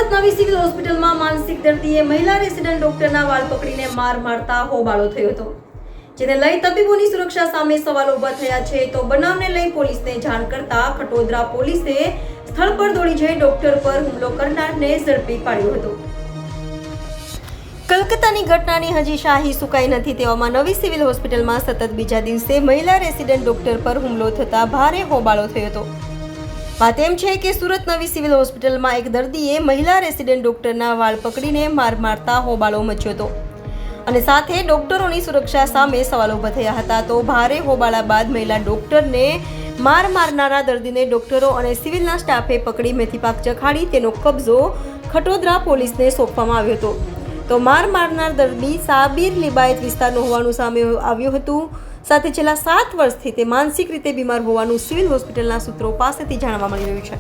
સુરત નવી સિવિલ હોસ્પિટલમાં માનસિક દર્દીએ મહિલા રેસિડેન્ટ ડોક્ટરના વાળ પકડીને માર મારતા હોબાળો થયો હતો, જેને લઈ તબીબોની સુરક્ષા સામે સવાલો ઊભા થયા છે. તો બનાવને લઈ પોલીસને જાણ કરતા ખટોદરા પોલીસે સ્થળ પર દોડી જઈ ડોક્ટર પર હુમલો કરનારને ઝડપી પાડ્યો હતો. કલકત્તાની ઘટનાની હજી શાહી સુકાઈ નથી, તેવામાં નવી સિવિલ હોસ્પિટલમાં સતત બીજા દિવસે મહિલા રેસિડેન્ટ ડોક્ટર પર હુમલો થતા ભારે હોબાળો થયો હતો. વાત એમ છે કે સુરત નવી સિવિલ હોસ્પિટલમાં એક દર્દીએ મહિલા રેસિડેન્ટ ડોક્ટરના વાળ પકડીને માર મારતા હોબાળો મચ્યો હતો અને સાથે ડોક્ટરોની સુરક્ષા સામે સવાલો ઊભા થયા હતા. તો ભારે હોબાળા બાદ મહિલા ડોક્ટરને માર મારનારા દર્દીને ડોક્ટરો અને સિવિલના સ્ટાફે પકડી મેથીપાક ચખાડી તેનો કબજો ખટોદરા પોલીસને સોંપવામાં આવ્યો હતો. તો માર મારનાર દર્દી સાબિર લિબાયત વિસ્તારનો હોવાનું સામે આવ્યું હતું. સાથે છેલ્લા 7 વર્ષથી તે માનસિક રીતે બીમાર હોવાનું સિવિલ હોસ્પિટલના સૂત્રો પાસેથી જાણવા મળી રહ્યું છે.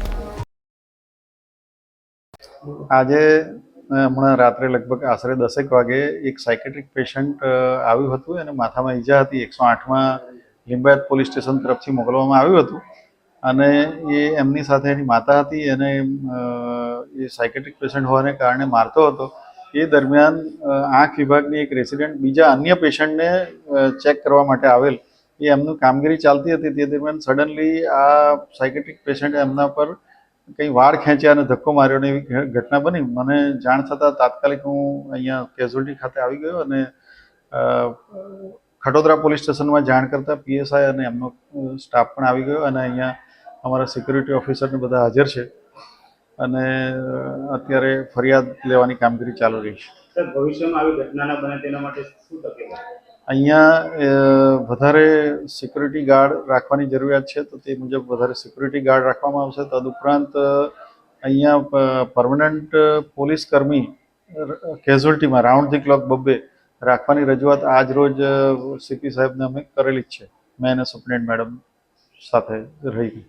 આજે હમણાં રાત્રે લગભગ આશરે 10 વાગે એક સાયકેટ્રિક પેશન્ટ આવ્યું હતું અને માથામાં ઈજા હતી. 108માં લિંબાયત પોલીસ સ્ટેશન તરફથી મોકલવામાં આવ્યું હતું અને એમની સાથે એની માતા હતી અને એ સાયકેટ્રિક પેશન્ટ હોવાને કારણે મારતો હતો. એ દરમિયાન આંખ વિભાગની એક રેસિડેન્ટ બીજા અન્ય પેશન્ટને ચેક કરવા માટે આવેલ, એ એમનું કામગીરી ચાલતી હતી. તે દરમિયાન સડનલી આ સાયકેટ્રિક પેશન્ટે એમના પર કંઈ વાળ ખેંચ્યા અને ધક્કો માર્યો ને એવી ઘટના બની. મને જાણ થતાં તાત્કાલિક હું અહીંયા કેઝ્યુઅલ્ટી ખાતે આવી ગયો અને ખટોદરા પોલીસ સ્ટેશનમાં જાણ કરતાં પીએસઆઈ અને એમનો સ્ટાફ પણ આવી ગયો અને અહીંયા અમારા સિક્યુરિટી ઓફિસરને બધા હાજર છે અને અત્યારે ફરિયાદ લેવાની કામગીરી ચાલુ રહી છે. સર, ભવિષ્યમાં આવી ઘટના ન બને તેના માટે શું તકેદારી? અહીંયા વધારે સિક્યુરિટી ગાર્ડ રાખવાની જરૂરિયાત છે, તો તે મુજબ વધારે સિક્યુરિટી ગાર્ડ રાખવામાં આવશે. તદુપરાંત અહીંયા પરમનન્ટ પોલીસ કર્મી કેઝ્યુઅલ્ટીમાં રાઉન્ડ ધી ક્લોક 2 રાખવાની રજૂઆત આજ રોજ સીપી સાહેબને અમે કરેલી જ છે. મેં અને સુપ્રિન્ટેન્ડન્ટ મેડમ સાથે રહી.